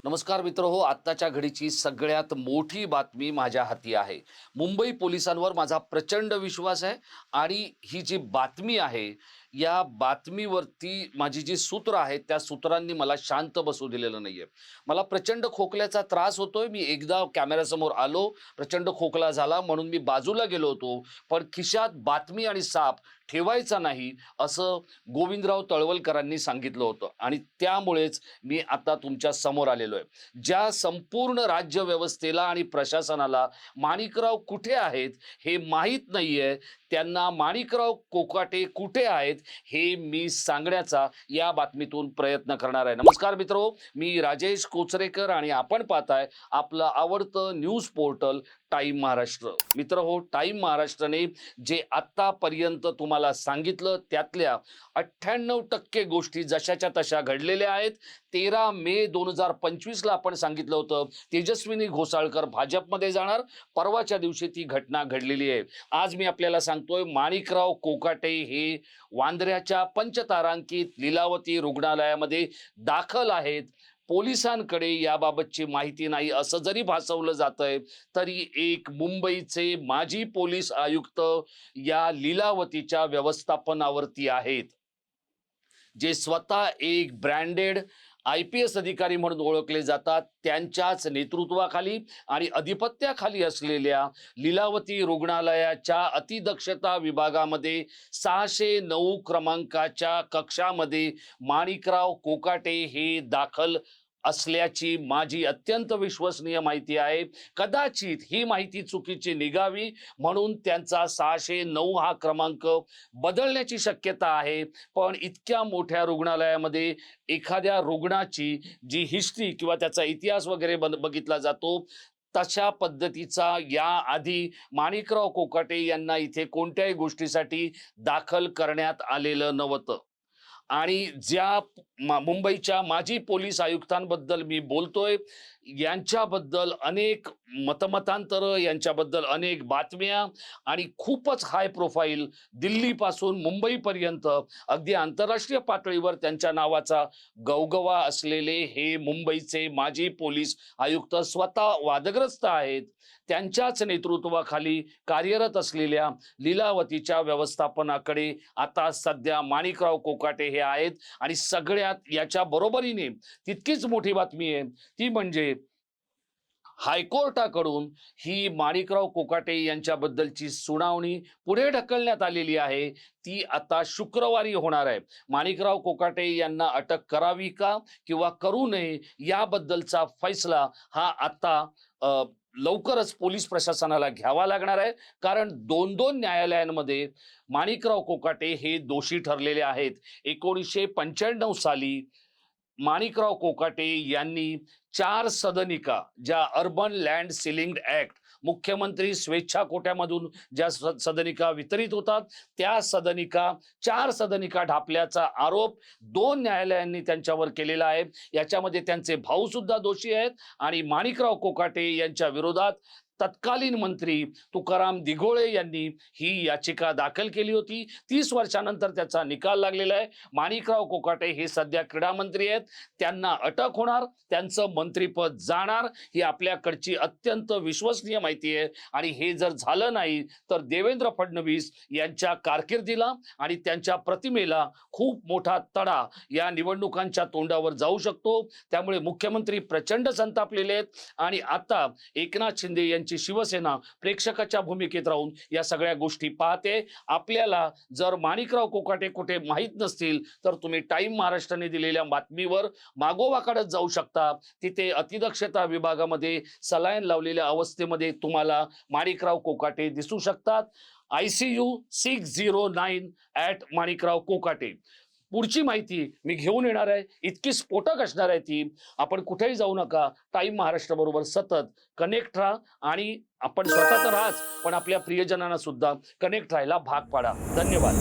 नमस्कार मित्रहो, आत्ताच्या घडीची सगळ्यात मोठी बातमी माझ्या हाती आहे. मुंबई पोलिसांवर माझा प्रचंड विश्वास आहे आणि ही जी बातमी आहे, या बातमीवरती माझी जी सूत्र आहेत, त्या सूत्रांनी मला शांत बसू दिलेलं नाहीये. मला प्रचंड खोकल्याचा त्रास होतोय. मी एकदा कॅमेऱ्यासमोर आलो, प्रचंड खोकला झाला म्हणून मी बाजूला गेलो होतो. पण खिशात बातमी आणि साप ठेवायचा नाही, असं गोविंदराव तळवलकरांनी सांगितलं होतं आणि त्यामुळेच मी आता तुमच्या समोर आलेलो आहे. ज्या संपूर्ण राज्य व्यवस्थेला आणि प्रशासनाला माणिकराव कुठे आहेत हे माहीत नाहीये, त्यांना माणिकराव कोकाटे कुठे आहेत हे मी सांगण्याचा या बातमीतून प्रयत्न करणार आहे. नमस्कार मित्रहो, मी राजेश कोचरेकर आणि आपण पाहताय आपलं आवडतं न्यूज पोर्टल टाइम महाराष्ट्र. मित्रहो, टाइम महाराष्ट्राने जे आतापर्यंत तुम्हाला सांगितलं त्यातल्या 98% गोष्टी जशाच्या तशा घडलेल्या आहेत. 13 मे 2025 ला आपण सांगितलं होतं तेजस्विनी घोसाळकर भाजपमध्ये जाणार. परवाच्या दिवशी ती घटना घडलेली आहे. आज मी आपल्याला सांगतोय माणिकराव कोकाटे हे वांद्र्याच्या पंचतारांकित लीलावती रुग्णालयामध्ये दाखल आहेत. पोलिसांकडे याबाबतची माहिती नाही असं जरी भासवलं जातंय, तरी एक मुंबईचे माजी पोलीस आयुक्त या लीलावतीच्या व्यवस्थापनावरती आहेत, जे स्वतः एक ब्रँडेड IPS अधिकारी म्हणून ओळखले जातात. त्यांच्याच नेतृत्वाखाली आणि अधिपत्याखाली असलेल्या लीलावती रुग्णालयाच्या अतिदक्षता विभागामध्ये 609 क्रमांकाच्या कक्षामध्ये माणिकराव कोकाटे हे दाखल असल्याची माझी अत्यंत विश्वसनीय माहिती आहे. कदाचित ही माहिती चुकीची निघावी म्हणून त्यांचा 609 हा क्रमांक बदलण्याची शक्यता आहे. पण इतक्या मोठ्या रुग्णालयामध्ये एखाद्या रुग्णाची जी हिस्ट्री किंवा त्याचा इतिहास वगैरे बघितला जातो, तशा पद्धतीचा या आधी माणिकराव कोकाटे यांना इथे कोणत्याही गोष्टीसाठी दाखल करण्यात आलेलं नव्हतं. आणि ज्या मुंबईच्या माजी पोलीस आयुक्तांबद्दल मी बोलतोय, यांच्याबद्दल अनेक मतमतांतर, यांच्याबद्दल अनेक बातम्या आणि खूपच हाय प्रोफाईल, दिल्लीपासून मुंबईपर्यंत अगदी आंतरराष्ट्रीय पातळीवर त्यांच्या नावाचा गवगवा असलेले हे मुंबईचे माजी पोलीस आयुक्त स्वतः वादग्रस्त आहेत. त्यांच्याच नेतृत्वाखाली कार्यरत असलेल्या लीलावतीच्या व्यवस्थापनाकडे आता सध्या माणिकराव कोकाटे हे आहेत. आणि सगळ्यात याच्या बरोबरीने तितकीच मोठी बातमी आहे, ती म्हणजे हायकोर्टाकडून ही माणिकराव कोकाटे यांच्याबद्दलची सुनावणी पुढे ढकलण्यात आलेली आहे. ती आता शुक्रवारी होणार आहे. माणिकराव कोकाटे यांना अटक करावी का किंवा करू नये याबद्दलचा फैसला हा आता लवकरच पोलीस प्रशासनाला घ्यावा लागणार आहे. कारण दोन न्यायालयांमध्ये माणिकराव कोकाटे हे दोषी ठरलेले आहेत. 1995 साली माणिकराव कोकाटे यांनी 4 सदनिका, ज्या अर्बन लँड सिलिंग ऍक्ट, मुख्यमंत्री स्वेच्छा कोट्यामधून ज्या सदनिका वितरित होतात, त्या सदनिका 4 सदनिका ढापल्याचा आरोप 2 न्यायालयांनी त्यांच्यावर केलेला आहे. याच्यामध्ये त्यांचे भाऊ सुद्धा दोषी आहेत आणि माणिकराव कोकाटे यांच्या विरोधात तत्कालीन मंत्री तुकाराम दिघोळे यांनी ही याचिका दाखल केली होती. 30 वर्षानंतर त्याचा निकाल लागलेला आहे. माणिकराव कोकाटे हे सध्या क्रीडा मंत्री आहेत. त्यांना अटक होणार, त्यांचं मंत्रीपद जाणार, ही आपल्याकडची अत्यंत विश्वसनीय माहिती आहे. आणि हे जर झालं नाही तर देवेंद्र फडणवीस यांच्या कारकिर्दीला आणि त्यांच्या प्रतिमेला खूप मोठा तडा या निवडणुकांच्या तोंडावर जाऊ शकतो. त्यामुळे मुख्यमंत्री प्रचंड संतापलेले आहेत आणि आता एकनाथ शिंदे यांची शिवसेना प्रेक्षकाच्या भूमिकेत राहून या सगळ्या गोष्टी पाहते. आपल्याला जर माणिकराव कोकाटे कुठे माहीत नसतील तर तुम्ही टाइम महाराष्ट्राने दिलेल्या बातमीवर मागोवा काढत जाऊ शकता. तिथे अतिदक्षता विभागामध्ये सलाईन लावलेल्या अवस्थेमध्ये तुम्हाला माणिकराव कोकाटे दिसू शकतात. ICU 609 @ माणिकराव कोकाटे. पुढची माहिती मी घेऊन येणार आहे, इतकी स्फोटक असणार आहे ती. आपण कुठेही जाऊ नका. टाइम महाराष्ट्र बरोबर सतत कनेक्ट राहा आणि आपण स्वतः तर राहाच, पण आपल्या प्रियजनांना सुद्धा कनेक्ट राहायला भाग पाडा. धन्यवाद.